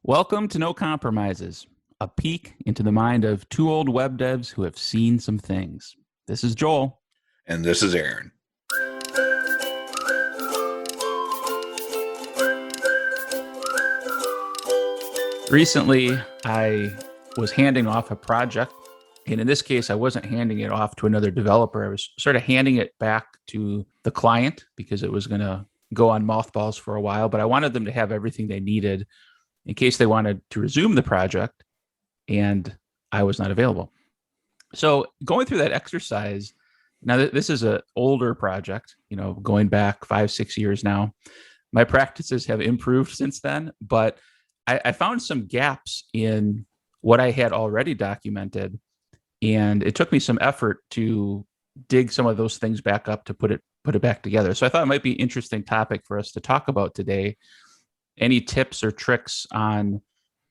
Welcome to No Compromises, a peek into the mind of two old web devs who have seen some things. This is Joel. And this is Aaron. Recently, I was handing off a project, and in this case, I wasn't handing it off to another developer. I was sort of handing it back to the client because it was going to go on mothballs for a while, but I wanted them to have everything they needed in case they wanted to resume the project and I was not available. So going through that exercise, now this is an older project, going back 5-6 years now. My practices have improved since then, but I found some gaps in what I had already documented. And it took me some effort to dig some of those things back up to put it back together. So I thought it might be an interesting topic for us to talk about today. Any tips or tricks on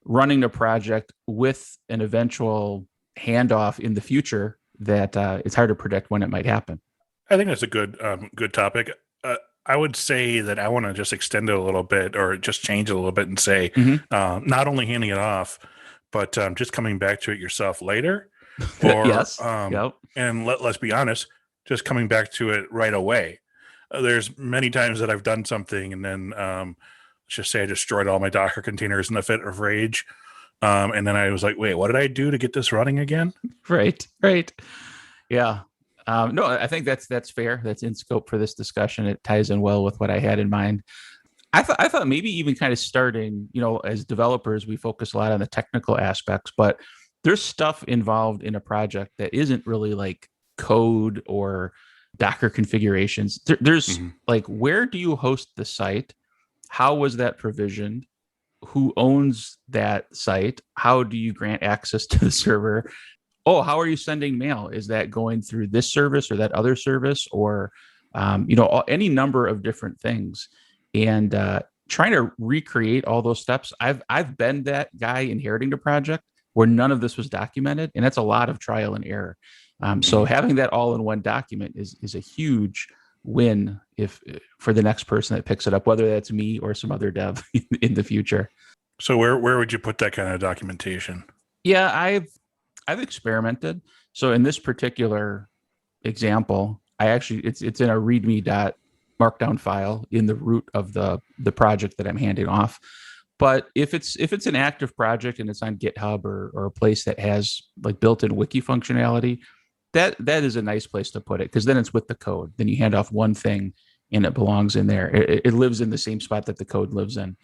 running a project with an eventual handoff in the future that it's hard to predict when it might happen? I think that's a good topic. I would say that I want to just extend it a little bit, or just change it a little bit, and say not only handing it off, but just coming back to it yourself later. Or, yes. Yep. And let's be honest, just coming back to it right away. There's many times that I've done something and then let's just say I destroyed all my Docker containers in a fit of rage. And then I was like, wait, what did I do to get this running again? Right. Yeah. No, I think that's fair. That's in scope for this discussion. It ties in well with what I had in mind. I thought maybe even kind of starting, as developers, we focus a lot on the technical aspects, but there's stuff involved in a project that isn't really like code or Docker configurations. There's like, where do you host the site? How was that provisioned? Who owns that site? How do you grant access to the server? Oh, how are you sending mail? Is that going through this service or that other service, or any number of different things? And trying to recreate all those steps. I've been that guy inheriting the project where none of this was documented, and that's a lot of trial and error. So having that all in one document is a huge win if for the next person that picks it up, whether that's me or some other dev in the future. So where would you put that kind of documentation? Yeah, I've experimented. So in this particular example, I actually it's in a readme.markdown file in the root of the project that I'm handing off. But if it's an active project and it's on GitHub or a place that has like built-in wiki functionality, that is a nice place to put it, because then it's with the code. Then you hand off one thing and it belongs in there. It lives in the same spot that the code lives in.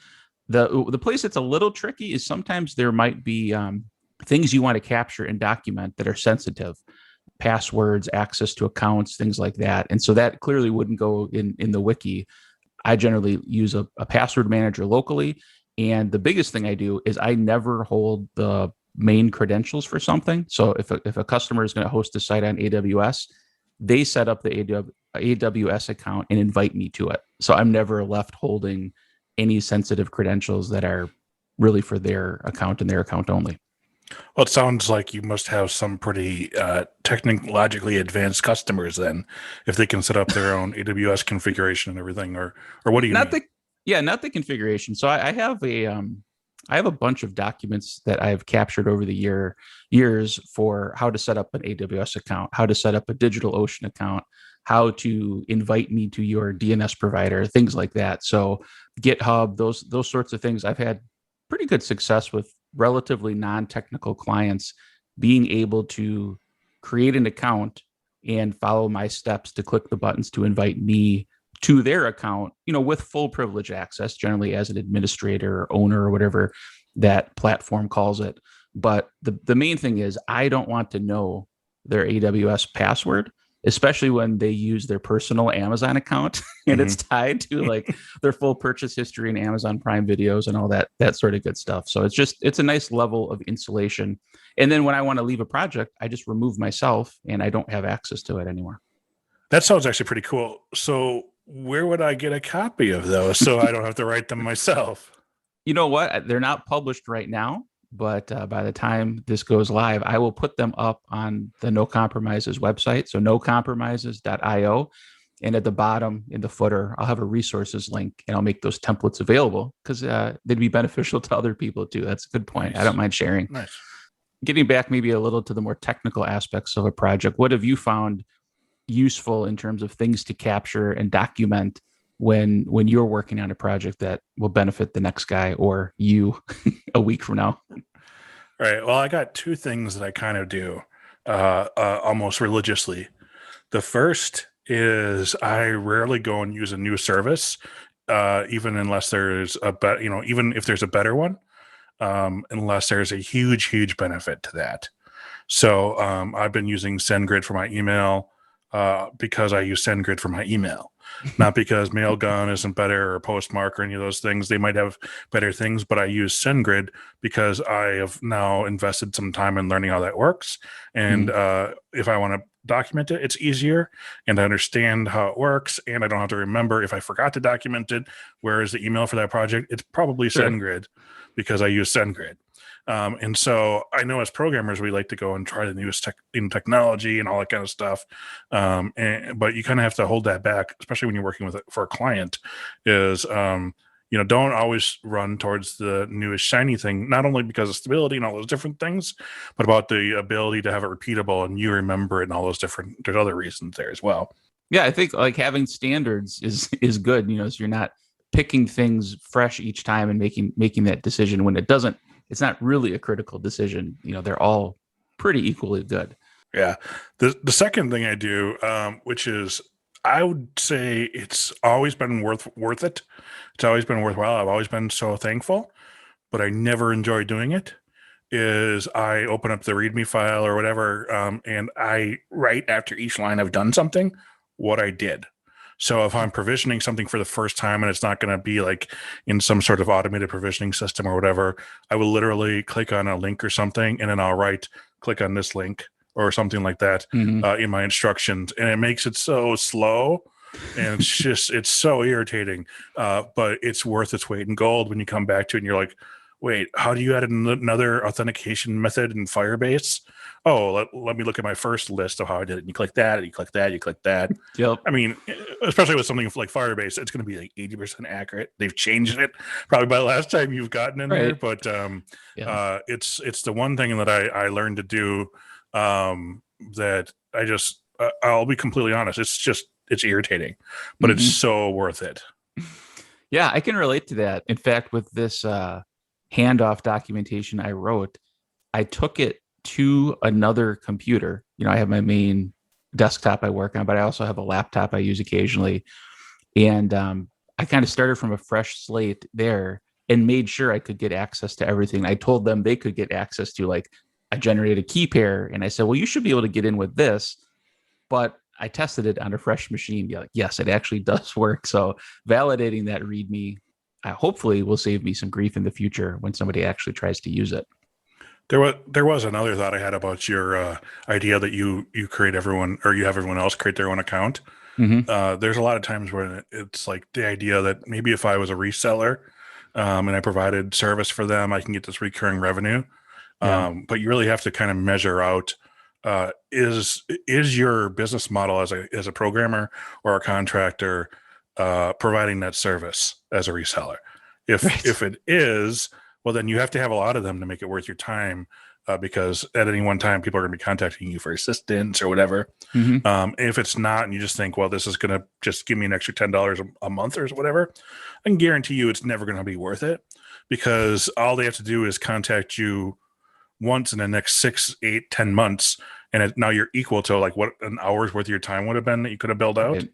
The place that's a little tricky is sometimes there might be things you want to capture and document that are sensitive, passwords, access to accounts, things like that. And so that clearly wouldn't go in the wiki. I generally use a password manager locally. And the biggest thing I do is I never hold the main credentials for something. So if a customer is going to host a site on AWS, they set up the AWS account and invite me to it. So I'm never left holding any sensitive credentials that are really for their account and their account only. Well, it sounds like you must have some pretty technologically advanced customers then, if they can set up their own AWS configuration and everything, or what do you mean? Not the configuration. So I have a bunch of documents that I've captured over the years for how to set up an AWS account, how to set up a DigitalOcean account, how to invite me to your DNS provider, things like that. So GitHub, those sorts of things, I've had pretty good success with relatively non-technical clients being able to create an account and follow my steps to click the buttons to invite me to their account, with full privilege access, generally as an administrator or owner or whatever that platform calls it. But the main thing is I don't want to know their AWS password, especially when they use their personal Amazon account and it's tied to like their full purchase history and Amazon Prime videos and all that sort of good stuff. So it's a nice level of insulation. And then when I want to leave a project, I just remove myself and I don't have access to it anymore. That sounds actually pretty cool. So where would I get a copy of those so I don't have to write them myself? You know what? They're not published right now, but by the time this goes live, I will put them up on the No Compromises website. So nocompromises.io. And at the bottom in the footer, I'll have a resources link and I'll make those templates available because they'd be beneficial to other people too. That's a good point. Nice. I don't mind sharing. Nice. Getting back maybe a little to the more technical aspects of a project, what have you found useful in terms of things to capture and document when you're working on a project that will benefit the next guy or you a week from now? All right. Well, I got two things that I kind of do almost religiously. The first is I rarely go and use a new service, even unless there's even if there's a better one, unless there's a huge benefit to that. So I've been using SendGrid for my email because I use SendGrid for my email, not because Mailgun isn't better or Postmark or any of those things. They might have better things, but I use SendGrid because I have now invested some time in learning how that works. And if I want to document it, it's easier and I understand how it works. And I don't have to remember if I forgot to document it, where is the email for that project? It's probably Sure. SendGrid because I use SendGrid. And so I know as programmers, we like to go and try the newest technology and all that kind of stuff. But you kind of have to hold that back, especially when you're working for a client is, don't always run towards the newest shiny thing, not only because of stability and all those different things, but about the ability to have it repeatable and you remember it and all those different, there's other reasons there as well. Yeah, I think like having standards is good, so you're not picking things fresh each time and making that decision when it's not really a critical decision. They're all pretty equally good. Yeah. The second thing I do, which is I would say it's always been worth it. It's always been worthwhile. I've always been so thankful, but I never enjoy doing it. Is I open up the README file or whatever, and I write after each line I've done something what I did. So if I'm provisioning something for the first time and it's not going to be like in some sort of automated provisioning system or whatever, I will literally click on a link or something, and then I'll click on this link or something like that in my instructions. And it makes it so slow and it's so irritating. But it's worth its weight in gold when you come back to it and you're like, wait, how do you add another authentication method in Firebase? Oh, let me look at my first list of how I did it. And you click that, and you click that, you click that. Yep. I mean, especially with something like Firebase, it's going to be like 80% accurate. They've changed it probably by the last time you've gotten in there, but it's the one thing that I learned to do that I'll be completely honest. It's irritating, but it's so worth it. Yeah, I can relate to that. In fact, with this handoff documentation I wrote, I took it to another computer. I have my main desktop I work on, but I also have a laptop I use occasionally. And I kind of started from a fresh slate there and made sure I could get access to everything. I told them they could get access to, like, I generated a key pair and I said, well, you should be able to get in with this. But I tested it on a fresh machine. Yeah, yes, it actually does work. So validating that README hopefully will save me some grief in the future when somebody actually tries to use it. There was another thought I had about your idea that you create everyone, or you have everyone else create their own account. There's a lot of times where it's like the idea that maybe if I was a reseller and I provided service for them, I can get this recurring revenue. But you really have to kind of measure out is your business model as a programmer or a contractor providing that service as a reseller. If it is, well, then you have to have a lot of them to make it worth your time, because at any one time, people are going to be contacting you for assistance or whatever. If it's not, and you just think, well, this is going to just give me an extra $10 a month or whatever, I can guarantee you it's never going to be worth it, because all they have to do is contact you once in the next 6, 8, 10 months. And now you're equal to like what an hour's worth of your time would have been that you could have billed out.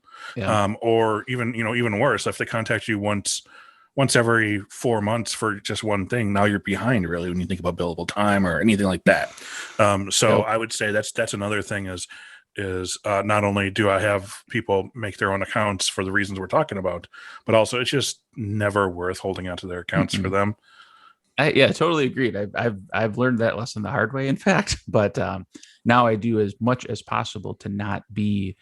Or even worse, if they contact you once every 4 months for just one thing, now you're behind really when you think about billable time or anything like that. I would say that's another thing is not only do I have people make their own accounts for the reasons we're talking about, but also it's just never worth holding onto their accounts for them. I totally agreed. I've learned that lesson the hard way, in fact. But now I do as much as possible to not be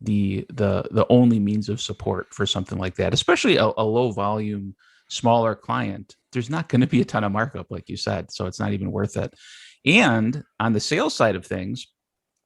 the only means of support for something like that, especially a low volume, smaller client. There's not going to be a ton of markup, like you said, so it's not even worth it. And on the sales side of things,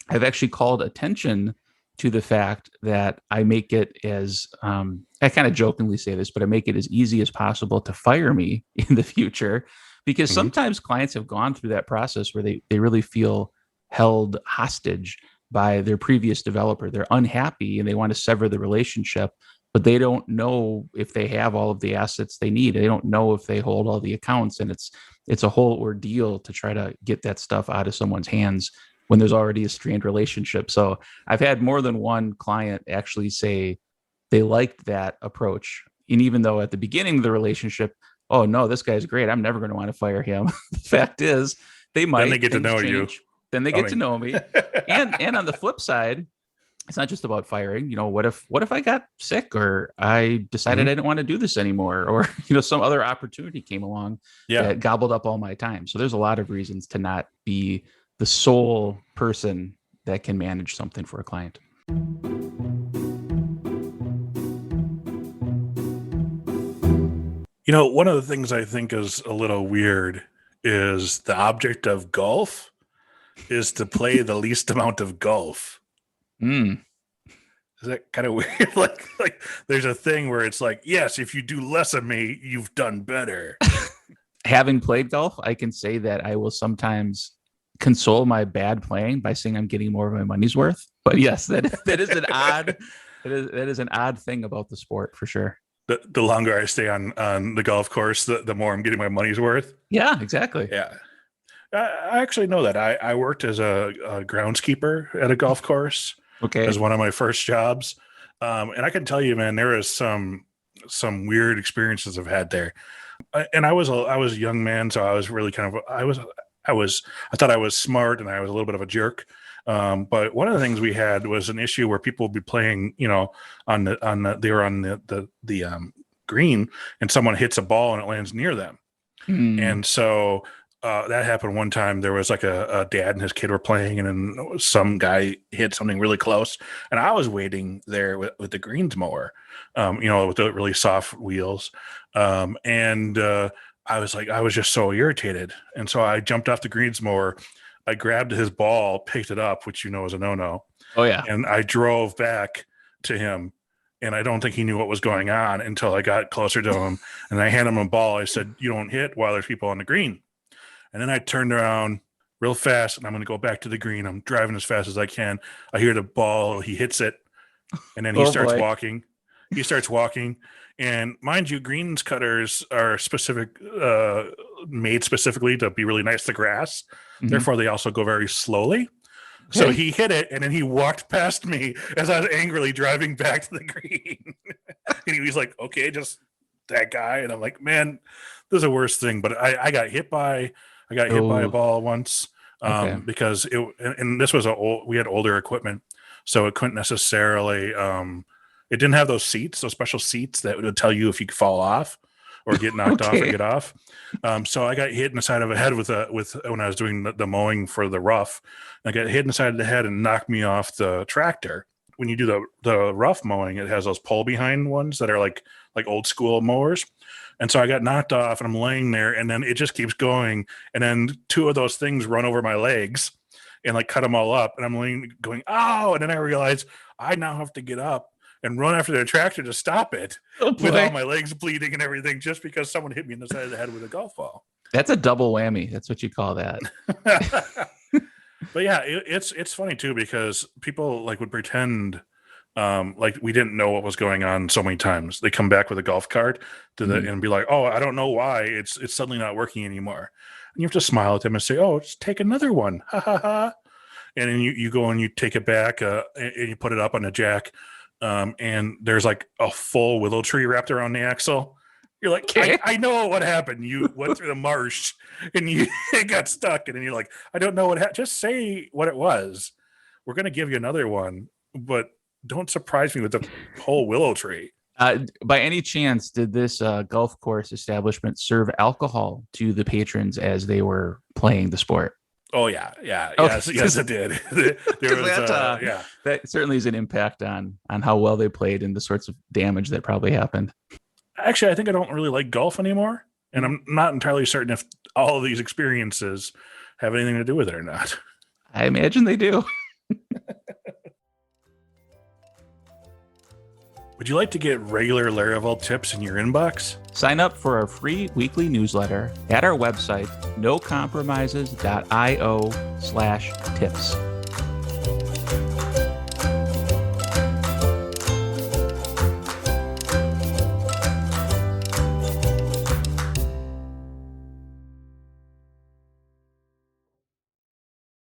I've actually called attention to the fact that I make it as I kind of jokingly say this, but I make it as easy as possible to fire me in the future, because Mhm. sometimes clients have gone through that process where they really feel held hostage by their previous developer. They're unhappy and they want to sever the relationship, but they don't know if they have all of the assets they need. They don't know if they hold all the accounts, and it's a whole ordeal to try to get that stuff out of someone's hands when there's already a strained relationship. So I've had more than one client actually say they liked that approach. And even though at the beginning of the relationship, oh no, this guy's great, I'm never going to want to fire him. The fact is, they Then they might, get to things know you. change. Then they I get to mean, know me. And on the flip side, it's not just about firing. What if I got sick, or I decided Mhm. I didn't want to do this anymore, or some other opportunity came along Yeah. that gobbled up all my time. So there's a lot of reasons to not be the sole person that can manage something for a client. One of the things I think is a little weird is the object of golf is to play the least amount of golf. Mm. Is that kind of weird? Like there's a thing where it's like, yes, if you do less of me, you've done better. Having played golf, I can say that I will sometimes console my bad playing by saying I'm getting more of my money's worth. But yes, that is an odd that is an odd thing about the sport for sure. The longer I stay on the golf course, the more I'm getting my money's worth. Yeah, exactly. Yeah. I actually know that. I worked as a groundskeeper at a golf course Okay. as one of my first jobs. And I can tell you, man, there is some weird experiences I've had there. And I was a young man, so I was really I thought I was smart and I was a little bit of a jerk. But one of the things we had was an issue where people would be playing, they were on the green, and someone hits a ball and it lands near them. Mm. And so that happened one time. There was like a dad and his kid were playing, and then some guy hit something really close. And I was waiting there with the greens mower, with the really soft wheels. And I was just so irritated. And so I jumped off the greens mower. I grabbed his ball, picked it up, which is a no-no. Oh yeah. And I drove back to him. And I don't think he knew what was going on until I got closer to him. And I handed him a ball. I said, "You don't hit while there's people on the green." And then I turned around real fast, and I'm going to go back to the green. I'm driving as fast as I can. I hear the ball. He hits it, and then he Oh starts boy. walking. He starts walking. And mind you, greens cutters are made specifically to be really nice to grass. Mhm. Therefore, they also go very slowly. So Okay. he hit it, and then he walked past me as I was angrily driving back to the green. And he was like, "Okay, just that guy." And I'm like, "Man, this is the worst thing." But I got hit by a Oh. ball once, Okay. because and this was we had older equipment, so it couldn't necessarily it didn't have those special seats that would tell you if you could fall off or get knocked off or Okay. get off. So I got hit in the side of the head with when I was doing the mowing for the rough. I got hit in the side of the head and knocked me off the tractor. When you do the rough mowing, it has those pull behind ones that are like old school mowers. And so I got knocked off, and I'm laying there, and then it just keeps going. And then two of those things run over my legs and like cut them all up. And I'm laying going, "Oh!" And then I realize I now have to get up and run after the tractor to stop it Oh with all boy. my legs bleeding and everything, just because someone hit me in the side of the head with a golf ball. That's a double whammy. That's what you call that. But yeah, it's funny too, because people like would pretend like we didn't know what was going on so many times. They come back with a golf cart Mhm. and be like, "Oh, I don't know why it's suddenly not working anymore." And you have to smile at them and say, "Oh, just take another one." Ha ha ha. And then you go and you take it back, and you put it up on a jack, and there's like a full willow tree wrapped around the axle. You're like, Okay. I know what happened. You went through the marsh and you it got stuck, and then you're like, I don't know what happened. Just say what it was. We're gonna give you another one, but don't surprise me with the whole willow tree. By any chance, did this golf course establishment serve alcohol to the patrons as they were playing the sport? Oh yeah, yeah, Okay, yes, it did. There because was yeah. that certainly is an impact on how well they played and the sorts of damage that probably happened. Actually, I think I don't really like golf anymore, and Mhm. I'm not entirely certain if all of these experiences have anything to do with it or not. I imagine they do. Would you like to get regular Laravel tips in your inbox? Sign up for our free weekly newsletter at our website, nocompromises.io/tips.